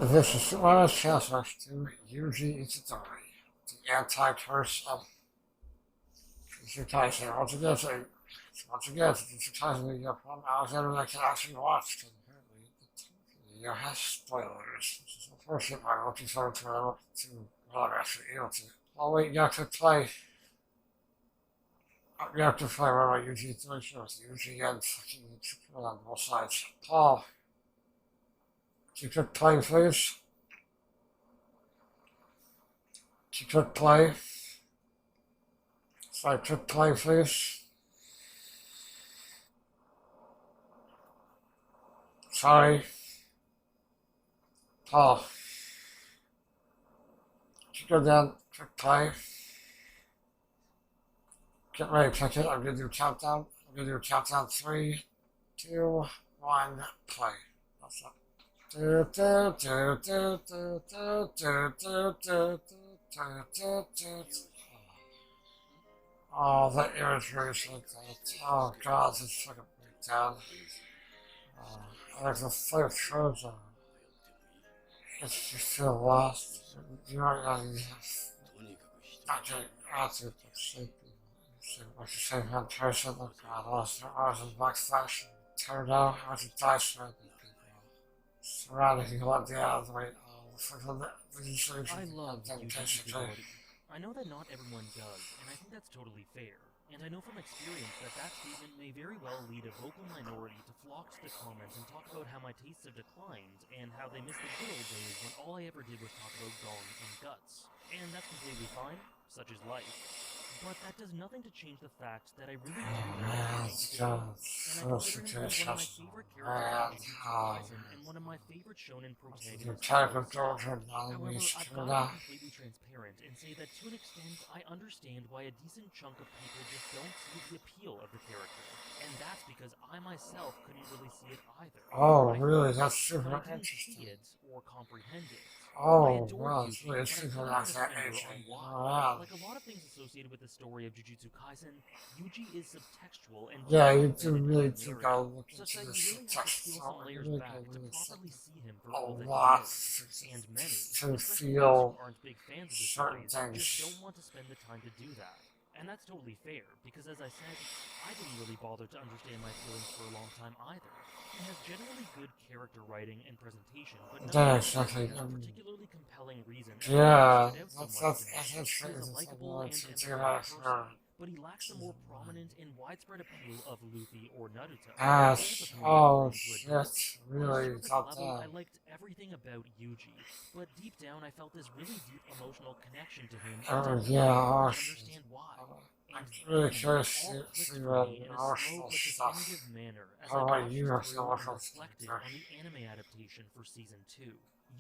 This is one of Chancellor's to Yuji Itadori, the anti-curse of Jujutsu Kaisen. Once again, Jujutsu Kaisen, you're from Alexandra that can actually watch, because apparently the has spoilers. This is unfortunate, I'm looking forward to what I'm actually able to. Oh wait, you have to play, one of my Yuji Itadori shows, Yuji and fucking Supermonaman on both sides. Paul, you could play, please? You could play. So I could play, please. Sorry. Paul. You go down, could play. Get ready, check it. I'm gonna do a countdown. I'm gonna do a countdown. 3, 2, 1, play. That's up. Oh, that imagery is like that. Oh god, this is like a breakdown. I like the third shows it's just feel lost. You might not even not getting answered, but sleepy. Like you say, one person, look, I lost their arms in backslash and turned out how to dice for people. Surrounding you want the out of the way. I love Yuji Itadori. I know that not everyone does, and I think that's totally fair. And I know from experience that that statement may very well lead a vocal minority to flock to the comments and talk about how my tastes have declined, and how they miss the good old days when all I ever did was talk about gong and guts. And that's completely fine, such is life. But that does nothing to change the fact that I really do love Yuji Itadori, and I consider him as one of my favorite characters in Jujutsu Kaisen and one of my favorite shonen protagonists. However, I've got to be completely transparent and say that to an extent, I understand why a decent chunk of people just don't see the appeal of the character. And that's because I myself couldn't really see it either. Oh, really? That's super interesting. See it or comprehend it. Oh, wow, it's really interesting for that age. Wow. Like a lot of things associated with the story of Jujutsu Kaisen, Yuji is subtextual and yeah, you do really do gotta look into the subtext really back to properly see him for a all that lot he is. And many, to especially feel those who aren't big fans of the certain series, things. just don't want to spend the time to do that. And that's totally fair, because as I said, I didn't really bother to understand my feelings for a long time either. It has generally good character writing and presentation, but yeah, exactly. particularly compelling reason. Yeah, that's true. He's a likable and empathetic person, but he lacks the more prominent and widespread appeal of Luffy or Naruto. Oh shit, really, top I that. liked everything about Yuji, but deep down I felt this really deep emotional connection to him. Oh yeah, oh shit. Understand why. I'm really curious to see the emotional stuff. How about you have the emotional reflected on the anime adaptation for season 2.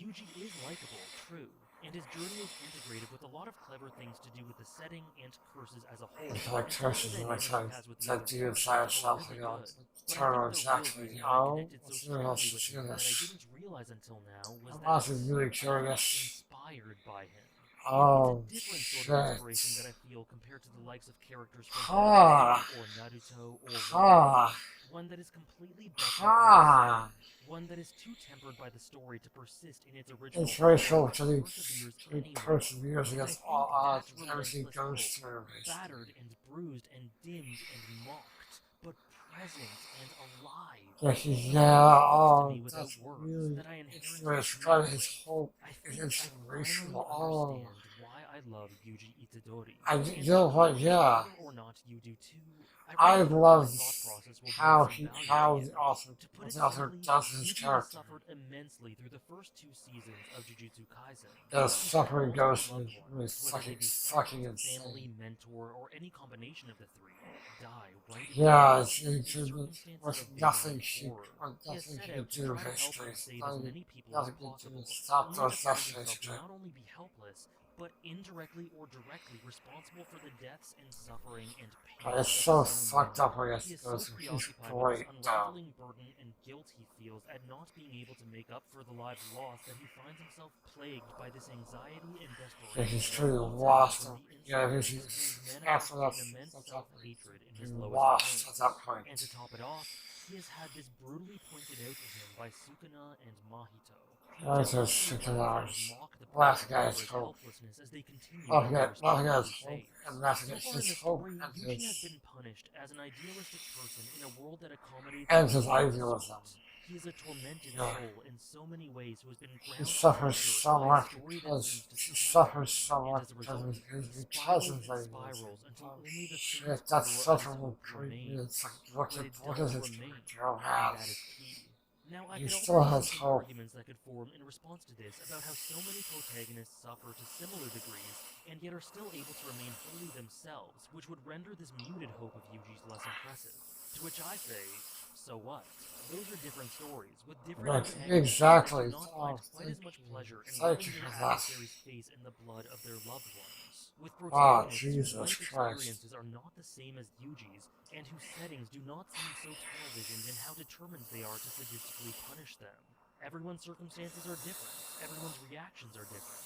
Yuji is likable, true, and his journey is integrated with a lot of clever things to do with the setting and curses as a whole. It's like curses and like that do inside yourself, you know, turn exactly, oh, what's the else to see this? I didn't realize until now was I'm that also really curious. inspired by him. Oh, it's a different shit. sort of inspiration that I feel compared to the likes of characters from or Naruto or one that is completely one that is too tempered by the story to persist in its original. It's racial to perseveres against all odds and everything goes through. Battered and bruised and dimmed and mocked, but present and alive. Oh, that's really, it's describing his whole, his inspirational, oh. Why I love Yuji Itadori. You know what, yeah. Or not you do too. I love how the author does his character. Suffered immensely through the first 2 seasons of Jujutsu Kaisen. The suffering ghost is really fucking insane. Family, mentor, or any combination of the 3 die right. Yeah, it's with nothing she could do with history. Nothing can stop those deaths in history. Not only be helpless, but indirectly or directly responsible for the deaths and suffering and pain. It's so fucked up where he goes. He's great, though. Burden and guilt he feels at not being able to make up for the lives lost that he finds himself plagued by this anxiety and desperation. Yeah, he's truly lost. Yeah, he's after that, he's lost at that point. And to top it off, he has had this brutally pointed out to him by Sukuna and Mahito. There's a $6. Last guy's hope. Last guy's hope, and last guy's his hope, and his idealism. He is a tormented soul in so many ways who has been He grounded suffers to earth so by much a story because that he leads to suffers disappointment, so and much as a result of because this, he spirals his and idealism. spirals until Oh only the shit, faint that's core of such a his hope creepy. remains. It's like, But it what does does his remain, girl and have? that is key. Now, I He could still also has see some hope. arguments that could form in response to this about how so many protagonists suffer to similar degrees and yet are still able to remain wholly themselves, which would render this muted hope of Yuji's less impressive. To which I say, so what? Those are different stories, with different protagonists that do not find quite as much pleasure in rubbing their adversary's face in the blood of their loved ones. With protagonists whose life experiences are not the same as Yuji's, and whose settings do not seem so tunnel-visioned in how determined they are to sadistically punish them. Everyone's circumstances are different. Everyone's reactions are different.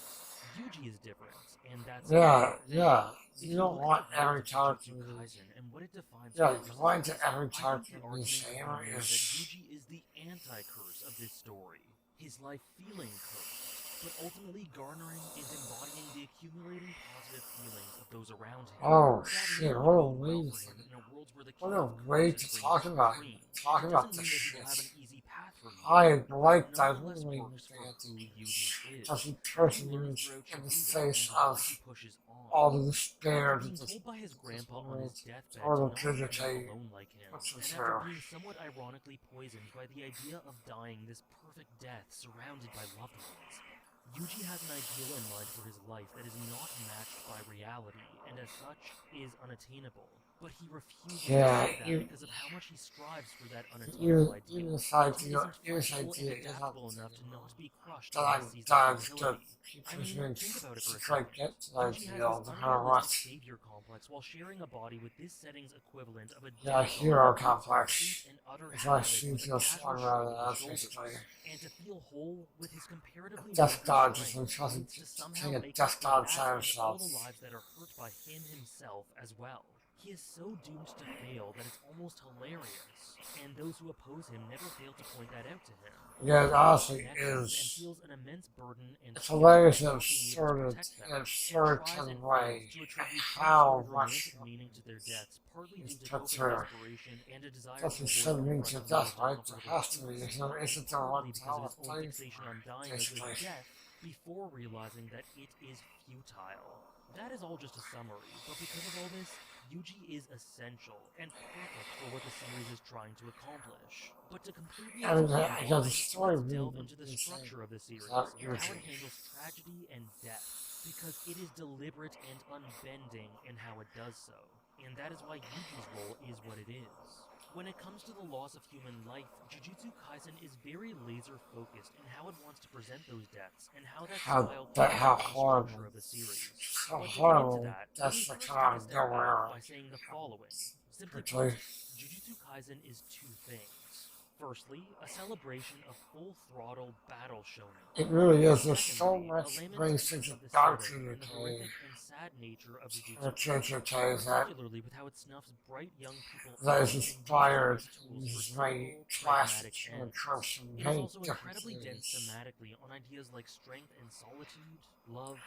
Yuji is different, and that's Yeah. You don't want every character to be. Yeah, you want every character to be the same. Yuji is the anti-curse of this story. His life feeling cursed, but ultimately garnering and embodying the accumulating positive feelings of those around him. Oh shit! What a way to talk about it. Talk about the shit. I like that movie as he perseveres in the face of all the despair that this world vegetate pushes through. Being somewhat ironically poisoned by the idea of dying this perfect death surrounded by loved ones. Yuji has an ideal in mind for his life that is not matched by reality, and as such, is unattainable. But he refuses to accept that because of how much he strives for that unattainable ideal. This idea is enough to not be crushed that I'm dying to keep pursuing to try to get to that ideal, no matter what. Savior complex while sharing a body with this setting's equivalent of a hero complex. As I see to one rather as history. And to feel whole with his comparatively Death God just trying to take a Death God side himself. All the lives that are hurt by him himself as well. He is so doomed to fail that it's almost hilarious, and those who oppose him never fail to point that out to him. Yeah, it honestly is. Feels an immense burden and it's hilarious and absurd in an absurd way how much meaning to their deaths, partly due to put through. and a desire Doesn't send me to death, right? There has to be. Isn't there one tell of place? Before realizing that it is futile. That is all just a summary, but because of all this, Yuji is essential and perfect for what the series is trying to accomplish. But to completely the story delve into the structure of the series, how it handles tragedy and death, because it is deliberate and unbending in how it does so. And that is why Yuji's role is what it is. When it comes to the loss of human life, Jujutsu Kaisen is very laser-focused in how it wants to present those deaths, and how that how horrible of the series. So horrible. That's the kind of nowhere. By saying the following. Simply put, Jujutsu Kaisen is two things. Firstly, a celebration of full-throttle battle shonen. It really is. There's so much great things about Jujutsu particularly with how it snuffs bright young people that is inspired uses very classic and tropes from many different things. Thematically on ideas like strength and solitude, love,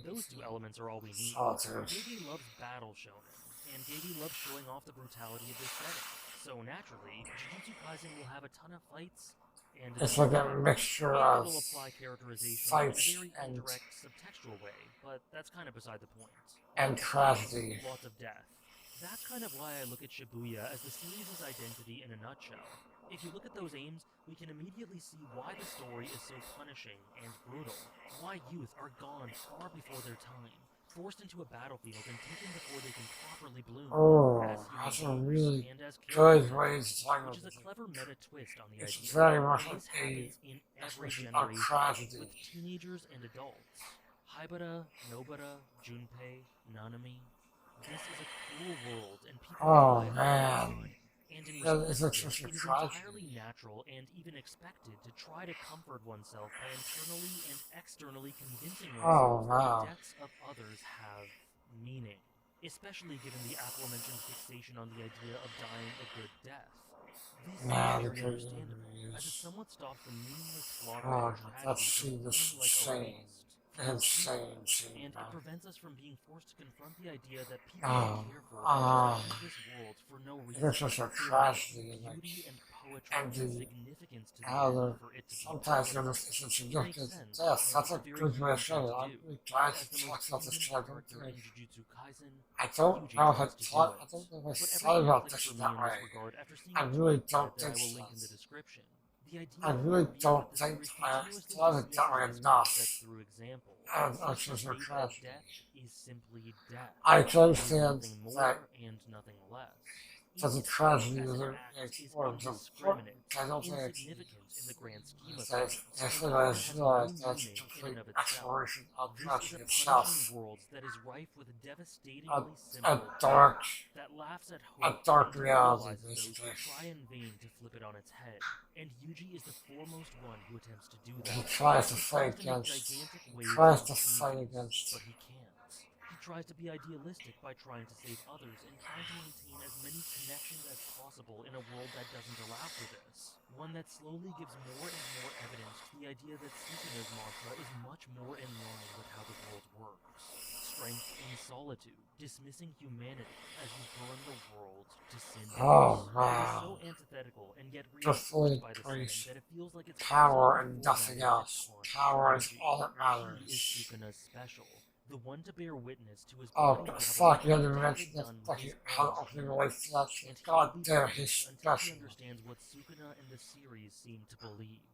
those two elements are all we need. Gege loves battle shonen, and Gege loves showing off the brutality of this setting. So naturally, Jujutsu Kaisen will have a ton of fights, and it's like a mixture of fights and direct subtextual way, but that's kind of beside the point. And tragedy. Lots of death. That's kind of why I look at Shibuya as the series' identity in a nutshell. If you look at those aims, we can immediately see why the story is so punishing and brutal. Why youth are gone far before their time, forced into a battlefield and taken before they can properly bloom. Oh, that's a really good way to talk about it. Which is a clever meta twist on the idea. It's very much like in every generation with teenagers and adults. Haibara, Nobara, Junpei, Nanami. This is a cruel world, and people man. And in response, it is entirely natural and even expected to try to comfort oneself by internally and externally convincing oneself that the deaths of others have meaning, especially given the aforementioned fixation on the idea of dying a good death. This seems Nah, the very great understandable, as it enemies. somewhat stops the meaningless slaughter Oh, and that tragedy from scene is feeling like a insane. waste. Feels futile, Insane scene, and it man. prevents us from being forced to confront the idea that people we Oh, care for just leave this world for no reason. it's just a There must tragedy, be and like, beauty and poetry and and the significance to the how end the for it to be sometimes powerful. there is a It makes significance sense, to death. and That's it's a a very good way of human thing saying it. to I'm do. really glad As the to talk most about this prominent character. character in Jujutsu Kaisen, I don't Yuji know if I tries to do thought, I it. don't know if I But thought everything about clicks this for in me that in this way. regard after seeing I a really tweet thread don't that I think will so. link in the description. The I idea really here being don't that the think series I continuously thought it that dismisses way this enough. concept through example, And since that's the just a fate of tragedy. death is simply death. I can It is understand nothing that more and nothing less. that the Each tragedy is successive act is important. indiscriminate, I don't think insignificant in the grand scheme of that things, I and feel often I has realized no that's a meaning in complete and of itself. exploration of This is tragedy a punishing itself. world that is rife with A, devastatingly a simple dark, truth that laughs at a hope dark and reality, demoralizes those basically. who try in vain to flip it on its head. And Yuji is the foremost one who attempts to do He that. tries to He fight tries to make against. gigantic He waves tries and to fight changes, against. but he can't. He tries to be idealistic by trying to save others and trying to maintain as many connections as possible in a world that doesn't allow for this. One that slowly gives more and more evidence to the idea that Sukuna's mantra is much more in line with how the world works. Strength in solitude, dismissing humanity as you burn the world to cinders. Oh It is wow! so antithetical and yet Just fully reinforced by the setting embrace that it feels like it's power absolutely and nothing formatted else. to taunt Power is Yuji. all that He is matters. Sukuna's special, the one to bear witness to his Oh body fuck! You revelation had to to have mention it that done with fucking his how own opening hands. relates to that shit. And he God will be damn, he's punished until he special. understands what Sukuna and the series seem to believe.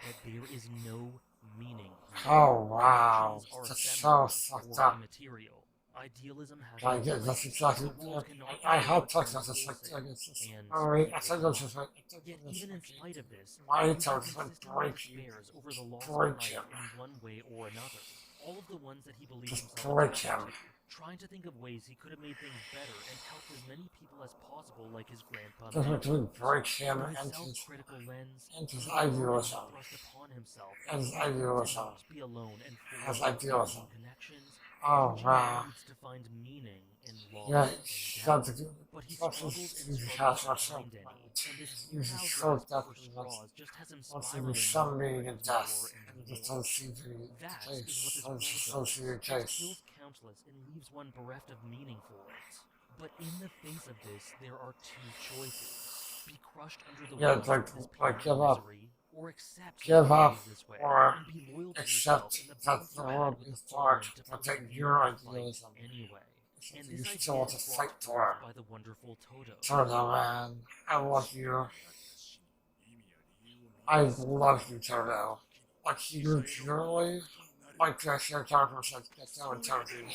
That there is no meaning here. Oh wow! Actions are That's so ephemeral fucked or up. immaterial. Idealism has I no get that's place. exactly. The world cannot I be had overturned text messages like wholesale, it's just. and Alright, I people think that's cannot. just like. Yet even in spite of this, My Yuji text like consistently break you. despairs over the loss of Break life him. in one way or another. All of the ones that he believes Just himself break attached him. to, trying to think of ways he could have made things better and helped as many people as possible like his grandpa Just like to mentors. break him Through his and self-critical lens, his he is idealism. thrust upon himself And his to idealism. not be alone and His forged idealism. lasting connections. Oh Yuji wow. needs to find meaning in loss Yeah, and he's death, got to do but he plus struggles his and uses struggles has to also find any, and this uses futile short grasp that for straws just has him wants to be spiraling some more meaning in and death. more And and it just more. doesn't seem to be the That case. is what this So world it's just does. doesn't seem to be the It case. kills countless and leaves one bereft of meaning for it. But in the face of this, there are two choices. Be crushed under the Yeah, weight like of this like pain give and up. misery, or accept Give that up it is this way, or and be loyal to yourself accept and the that bonds the you had world with is the dark, fallen to but that persevere your in the fight idealism anyway. And you this still idea want is to brought fight to for. earth by the wonderful Todo. Toto, man, I love you. I love you, Toto. Like, you legitimately, like, that share character was like, get down, Toji.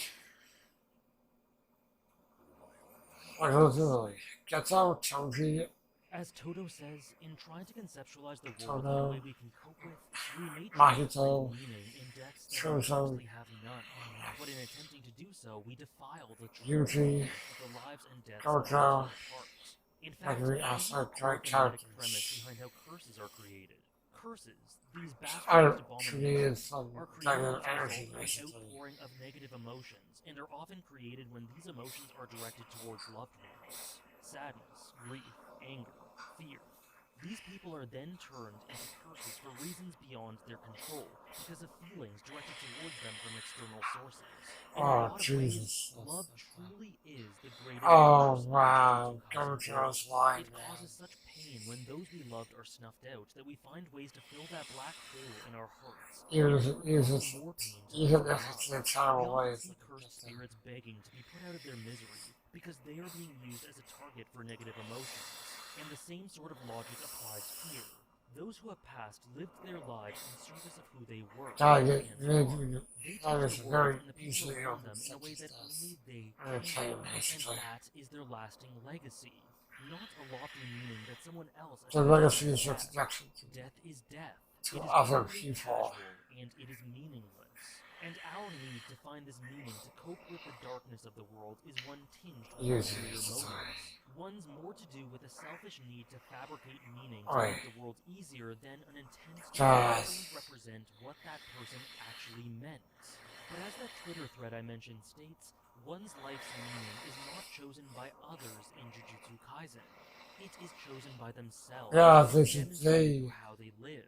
Like, literally, get down, Toji. As Todo says, in trying to conceptualize the world in Todo, a way we can cope with, we may try to Mahito, find meaning in depths that Chozo, mostly have none. But in attempting to do so, we defile the true Yuji, meaning of the lives and deaths of those Gojo, we part. In like, fact, we this asked is a like core great thematic premise characters. behind how curses are created. Curses, these I bastardized created abominations, some are created negative as a energy, result of an basically. outpouring of negative emotions, and are often created when these emotions are directed towards loved ones. Sadness, grief, anger, fear. These people are then turned into curses for reasons beyond their control, because of feelings directed towards them from external sources. In a Oh, lot of ways, Jesus. love truly is the greatest Oh, curse in the wow. Jujutsu Kaisen world. Gojo's line, It man. causes such pain when those we loved are snuffed out that we find ways to fill that black hole in our hearts. Even And if causing more pain to those even we if it's love. in terrible We often ways. see cursed spirits begging to be put out of their misery because they are being used as a target for negative emotions. And the same sort of logic applies here. Those who have passed lived their lives in service of who they were. God, They that is touched the very world and the people easily around them open in a way such that as only they entertainment, can. And basically. that is their lasting legacy. Not a lofty meaning that someone else The attaches legacy to is your death. connection Death is death. to It is other purely people. casual, and it is meaningless. And our need to find this meaning to cope with the darkness of the world is one tinged with ulterior motives. One's more to do with a selfish need to fabricate meaning to make the world easier than an intense desire to represent what that person actually meant. But as that Twitter thread I mentioned states, one's life's meaning is not chosen by others in Jujutsu Kaisen. It is chosen by themselves. Yeah, How they lived.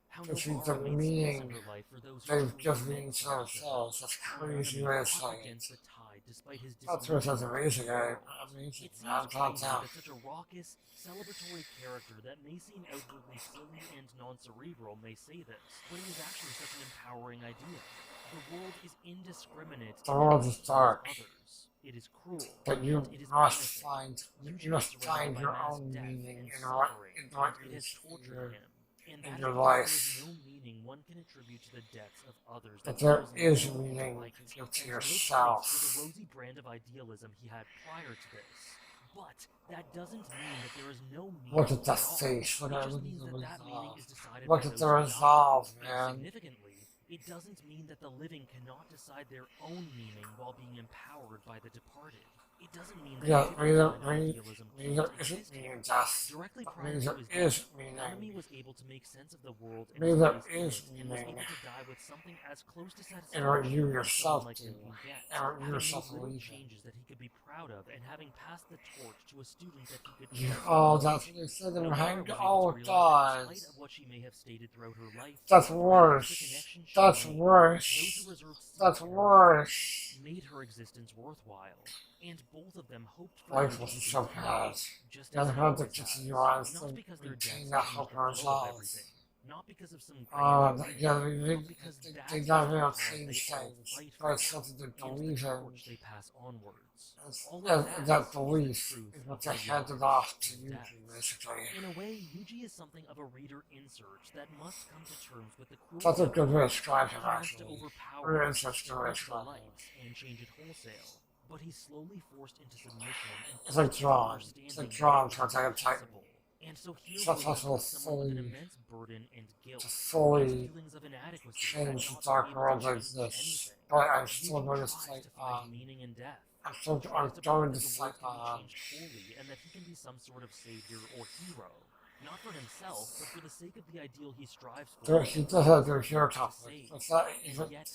How this is the Nobara made space meaning in her life for those who they've truly given meant to something. themselves. That's How crazy Nanami way of fought saying against it. the tide despite his That's what disillusionment says with amazing, the world. amazing, It seems man. crazy Down. that such a raucous, celebratory character that may seem outwardly silly and non-cerebral may say this, but it is actually such an empowering idea. The world is indiscriminate The in world how is it views dark, others. It is cruel, but and you it is must punitive. find Yuji is surrounded by your mass own death meaning and in suffering, what and it has is tortured him. And in that is your because there is life. no meaning one can attribute to the deaths of others But that there thousands is of people meaning liked, to and no place yourself. for the rosy brand of idealism he had prior to this. But that doesn't mean that there is no meaning Look at the at all. face. Look It at just the means that that meaning resolve. is decided Look by at those the who die. resolve, And man. significantly, it doesn't mean that the living cannot decide their own meaning while being empowered by the departed. It doesn't mean that different idealism can't exist here. Directly prior to his death, Nanami was able to make sense of the world and his place in it, and was able to die with something as close to satisfaction as someone like him can get, having made little changes that he could be proud of, and having passed the torch to a student that he could trust. Oh, that's what they said in Nobara the was able to realize that despite of what she may have stated throughout her life, That's the worse. connection she That's made, worse. those who reserved seats That's in her worse. heart, made her existence worthwhile. And both of them hoped for Life Yuji's wasn't so continued, bad. just You as haven't he heard the always has. continuance Not because their deaths retain changed that the hope flow of resolve. everything. Not because of some Oh, grand yeah, not because that's they the got real cause change they all things, fight but for, it's something to and the believe in. torch they pass onwards. All And of that the belief truth is of what they their handed lives off to and Yuji, deaths. basically. In a way, Yuji is something of a reader insert that must come to terms with the cruelty That's a of good way to life. describe him, He wants to actually. overpower Reader it, insert's a good way to spread the describe him. light, and change it wholesale. But he's slowly forced into submission and It's like drawn. understanding It's like drawn towards like a Titan. impossible. And so here It's we not are left possible with someone with an fully immense burden and guilt, to and fully feelings of inadequacy, change the and not dark being able world to like change this. anything. But I'm Yuji still going to tries fight to find meaning in death. I'm Tries to going prove to that the fight world can be changed wholly, and that he can be some sort of savior or hero. Not for himself, but for the sake of the ideal he strives for. he does have the hero complex. Save. It's not And even yet,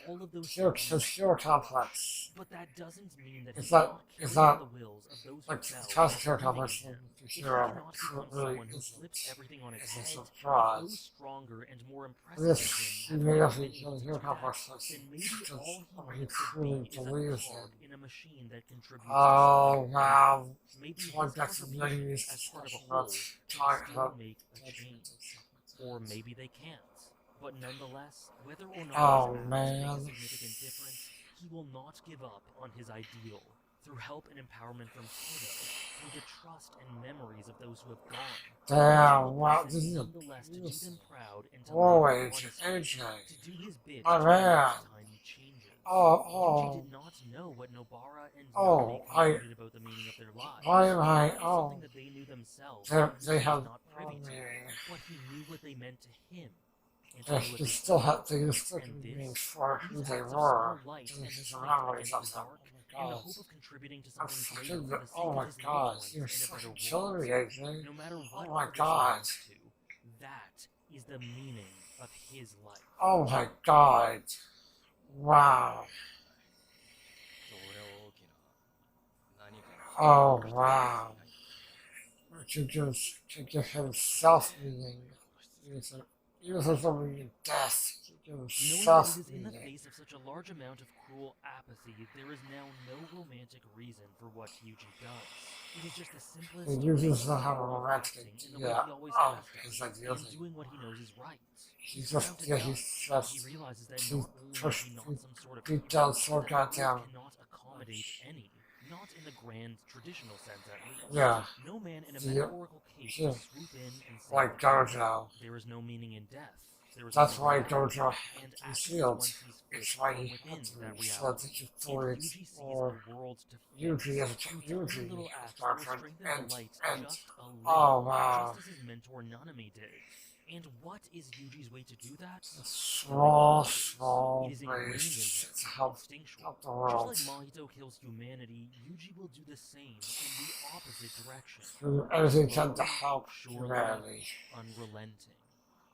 all of those his hero complex. but that doesn't mean that It's he's not carrying not the wills of those like who fell Tasha's hero believing complex in him. the If he hero cannot become really someone who isn't. flips everything on its It's a head, grows surprise. stronger and more impressive This than him, he made up having his been able to hero do that, complex then maybe all because he he needs to truly be is a believes cog in. in a machine that contributes Oh to wow. maybe his One that's contribution really as part of a discussion whole about can talking still about make a change. Or maybe they can't. But nonetheless, whether or not oh his acts man. make a significant difference, he will not give up on his ideal. Through help and empowerment from Todo, through the trust and memories of those who have gone. Damn, wow, this is a nonetheless to do them proud and to whoa, live AJ, honestly, AJ. to do his bit My to man. time changes. Oh, Yuji did not know what Nobara and oh, Nami concluded about the meaning of their lives. why am I, Something that they knew themselves, they have, not privy to, but he knew what they meant to him. they still have, they still can be for who they were, and his memories of them. In the hope of contributing to I'm something greater fucking, for the sake oh of my his god, loved ones you're in a better fucking world. killing me, AJ. No matter what Oh my others god. amount to, that is the meaning of his life. Oh my god. Wow. Oh wow. To give himself meaning. Even for somebody in death, to give Knowing himself that it is in the meaning. face of such a large amount of cruel apathy, there is now no romantic reason for what Yuji does. It is just the simplest And Yuji does not have a romantic acting in the way idea he always of has his done, ideals. and doing what he knows is right. He's surrounded just, yeah, by he's he just, realizes that he not only is pushed, he not some sort of beat down hero, so but the world goddamn. cannot accommodate any. Not in the grand traditional sense, at least. Yeah. No man in a Yeah. metaphorical case Yeah. can swoop in and say, Like Gojo. there is no meaning in death. There is That's no why meaning in Gojo death. had And to be actions sealed. once he's It's fit why from he within had to that be sealed reality. to keep And for it. Yuji sees Or the world to Yuji as a through Yuji tiny little as acts that will doctrine strengthen the light and just a little, oh wow. just as his mentor Nanami did. And what is Yuji's way to do that? Small It is ingrained in ways him, to help instinctual. the world. Just like Mahito kills humanity, Yuji will do the same in the opposite direction. Do everything can to help surely, humanity. Unrelenting.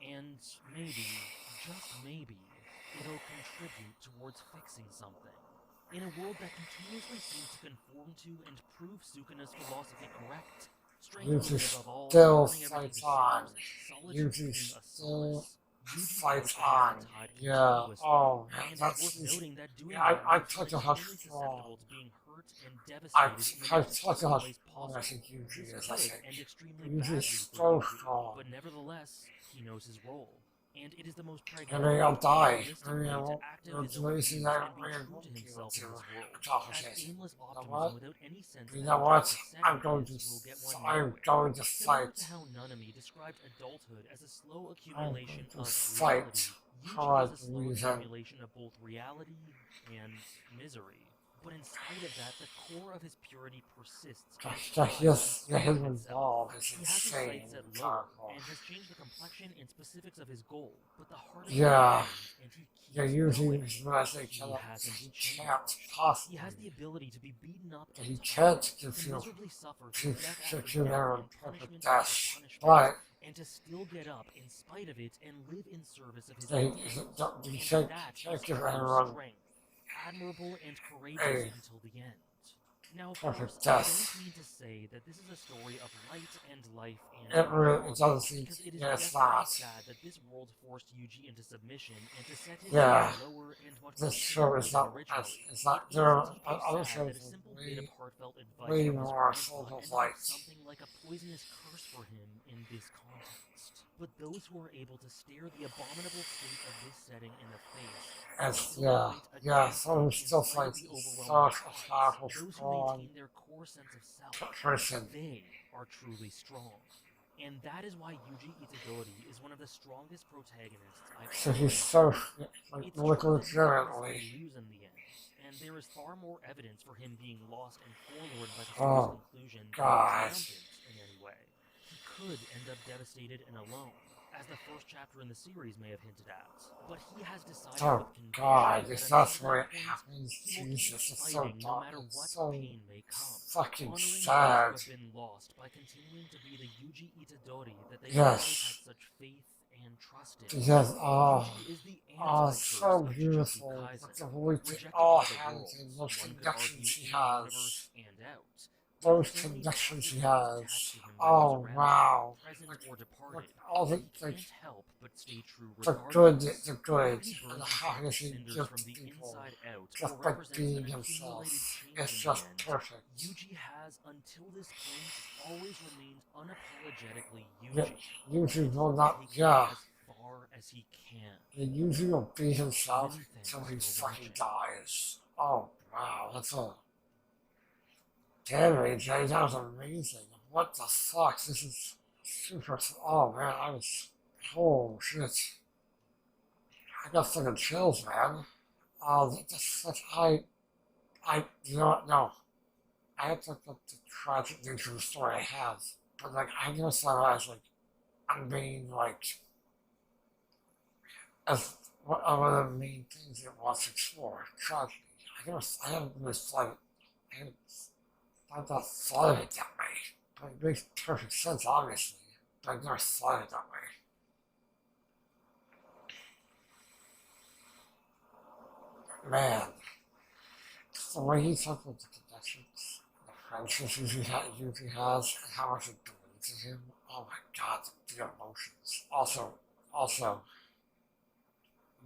And maybe, just maybe, it'll contribute towards fixing something. In a world that continuously seems to conform to and prove Sukuna's philosophy correct, Strangling Yuji above all, still turning everything fights to on. shells, solitude Yuji being a still solace. Yuji fights pushes on. the tide Yeah. continuously, Oh man, and it's that's worth noting that doing yeah, that I makes him touch on how extremely strong. susceptible to being hurt and I devastated in the touch most on extreme how ways strong I think possible. Yuji This is. I could think end extremely Yuji is badly for so Yuji, strong. but nevertheless, he knows his role. And it is the most And pragmatic maybe I'll and die. realistic Maybe way I to won't. act out I'll his do own anything views I and be really true want to to himself in this world. accomplish As it. aimless You know optimism what? without any sense You of know how what? pathetic I'm it going to. is will get one I'm nowhere. going to Similar fight. to how Nanami described adulthood as a slow I'm accumulation going to of reality, fight how I Yuji is a slow believe in. accumulation of both reality and misery. But in spite of that, the core of his purity persists and thrives in spite of His resolve is he has his insane sights set and lower powerful. and has changed the complexion and specifics of his goal, but the heart of Yeah. remains, and he keeps Yeah, usually going. when I say He cannot, hasn't he changed. can't He possibly. has the ability to be beaten up He and can't tired, give to you miserably suffer to through death after secure death their and perfect punishment after death. punishment, But and to still get up in spite of it and live in service of his they, ideals. you And that can't is give true anyone strength, admirable and courageous a until the end. Now, of perfect course, I death. don't mean to say that this is a story of light and life and It really power, it doesn't seem. because it is Yeah, it's desperately not. sad that this world forced Yuji into submission and to set his Yeah. stakes lower and much This more show clearly is than not. originally. It's not. It There is are deeply other sad shows that a that simple are bit of heartfelt advice way from his more grandpa full of ended light. up something like a poisonous curse for him in this context. But those who are able to stare the abominable state of this setting in the face And still yeah, fight yeah. against Someone who it in still spite of fights the such overwhelming a odds. powerful, Those who strong maintain their core sense of self, person. they are truly strong. And that is why Yuji Itadori is one of the strongest protagonists I've So ever he's encountered. so like It's true that he does legitimately. lose in the end, and there is far more evidence for him being lost and forlorn by the story's Oh conclusion than God. triumphant in any way. He could end up devastated and alone, as the first chapter in the series may have hinted at. But he has decided Oh with conviction God, that if until that's where that it point, happens, he will keep Jesus, it's so fighting no dark. matter It's what so pain may come, fucking honoring sad. those who have been lost by continuing to be the Yuji Itadori that they Yes. always had such faith and trust in. Because Yuji is the it's so anti-curse of Jujutsu beautiful. Kaisen, With the way rejected all by the hands and world, those one could connections argue he in has. universe and out. Those Certainly connections he positive attached has. to him by Oh those around wow. him, present or departed. Like all the He can't help but stay true the regardless. good, the good, Whether he and burns the himself to happiness he cinders gives from to the people. inside out Just or by represents being an himself. accumulated change It's in just the end, perfect. Yuji has, until this point, always remained unapologetically Yeah, Yuji. Yuji And will he's not. taken Yeah. it as far as he can. The Yuji will be himself Many thanks until he for fucking watching. dies. Oh wow, that's a. Damn it, Jay, that was amazing. What the fuck? This is super. Oh man, I was. Oh shit. I got fucking chills, man. Oh, that's such. You know what? No. I have to put the tragic nature of the story I have. But, like, I never saw it as, like, I'm being, like, as one of the main things it wants to explore. Tragedy. I haven't really thought I haven't not thought of it that way. But it makes perfect sense, obviously. But I've never thought of it that way. Man, the way he talked about the connections, the friendships usually has, and how much it means to him. Oh my God, the emotions. Also,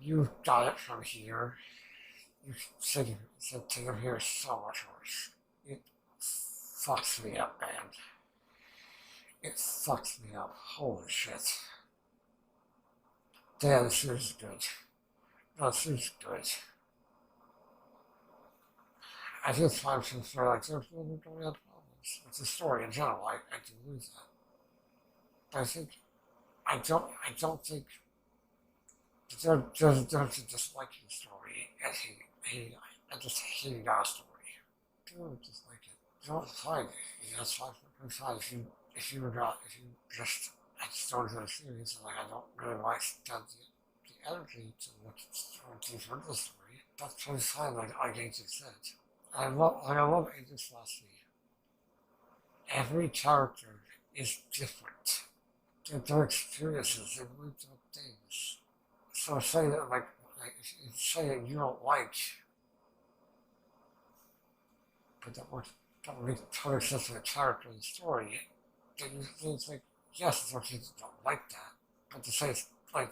you got it from here. You said taking him here is so much worse. It fucks me up, man. It fucks me up. Holy shit. Damn, this series is good. No, this series is good. I feel time since they're like, there's no real problems. It's a story in general, I do believe that. But I don't think, there's a disliking the story, and just hating our story. People just like it. Don't find it. That's fine. If you I just don't enjoy the series, and like, I don't really like the energy to look deeper into the story. That's totally fine, like Agent said. I love Agent Philosophy. Every character is different. Their experiences, they live through things. So say that, if you say that you don't like, but that would make total sense of the character in the story, they think, yes, some kids don't like that, but to say it's like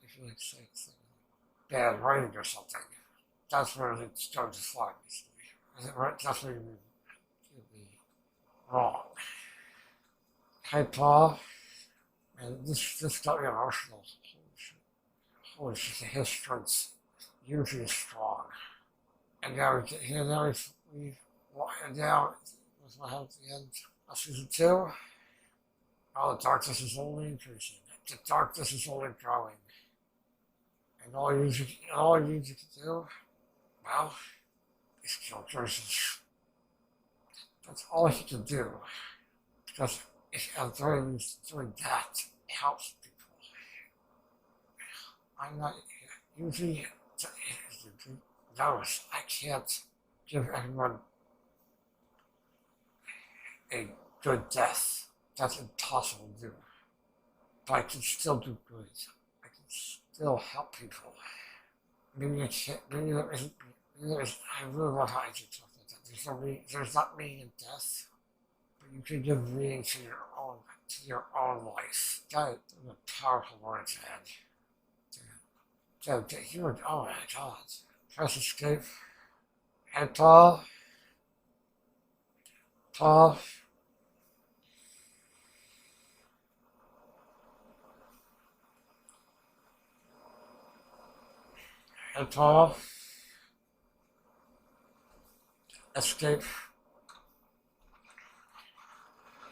if you like say it's bad writing or something, that's where they start to fly, basically. Is it right? That's where you'd be wrong. Hey, Paul, and this got me emotional. Holy shit, his strength's usually strong. And now and now, with what happened at the end of season 2, oh, the darkness is only increasing. The darkness is only growing. And all you can do, well, is kill Jersey. That's all he can do. Because if Itadori is doing that, it helps people. I'm not usually knows I can't give everyone a good death. That's impossible to do. But I can still do good. I can still help people. Maybe I can't, maybe there isn't, I really love how I do stuff like that. There's not meaning in death, but you can give meaning to your own life. That is a powerful word to add. Oh my god. Press escape. And Paul. And Paul. Escape.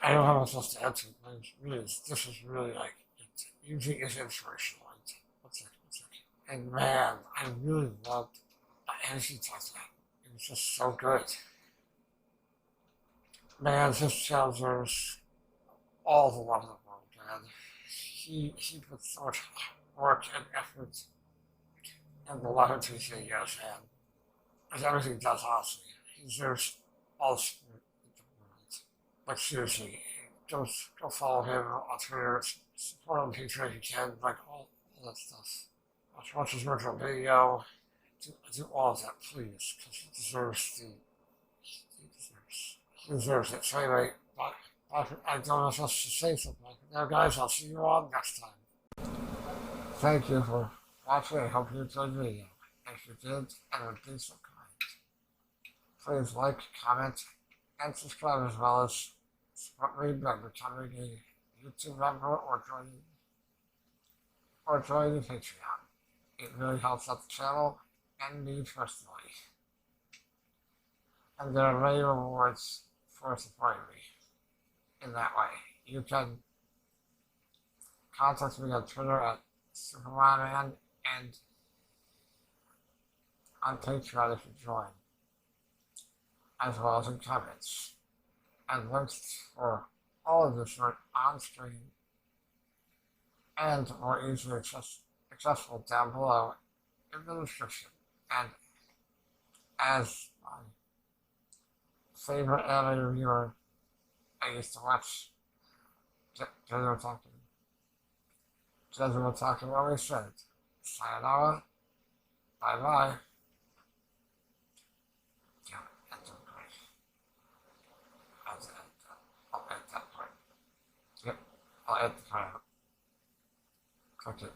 I don't know how I'm supposed to answer it, but this is really like, Yuji is inspirational. One second. And man, I really loved energy does that. It was just so good. Man, this child deserves all the love in the world, man. He put so much work and effort and the love into his videos, man. As everything he does, honestly. He deserves all the support in the world. Like, seriously, go follow him on Twitter, support him on Patreon if you can, like, all that stuff. Watch his original video. Do all of that, please, because he deserves it. So anyway, I don't know if else to say something. Now, guys, I'll see you all next time. Thank you for watching. I hope you enjoyed the video. If you did, and would be so kind, please like, comment, and subscribe, as well as support me by becoming a YouTube member or joining Patreon. It really helps out the channel and me personally. And there are many rewards for supporting me in that way. You can contact me on Twitter at Supermonaman and on Patreon if you join, as well as in comments. And links for all of this are on screen and more easily accessible down below in the description. And as my favorite anime reviewer, I used to watch Jujutsu Kaisen always said, sayonara, bye bye. Yeah, that's okay. I'll edit that part. Yep, I'll edit the part out. Click it.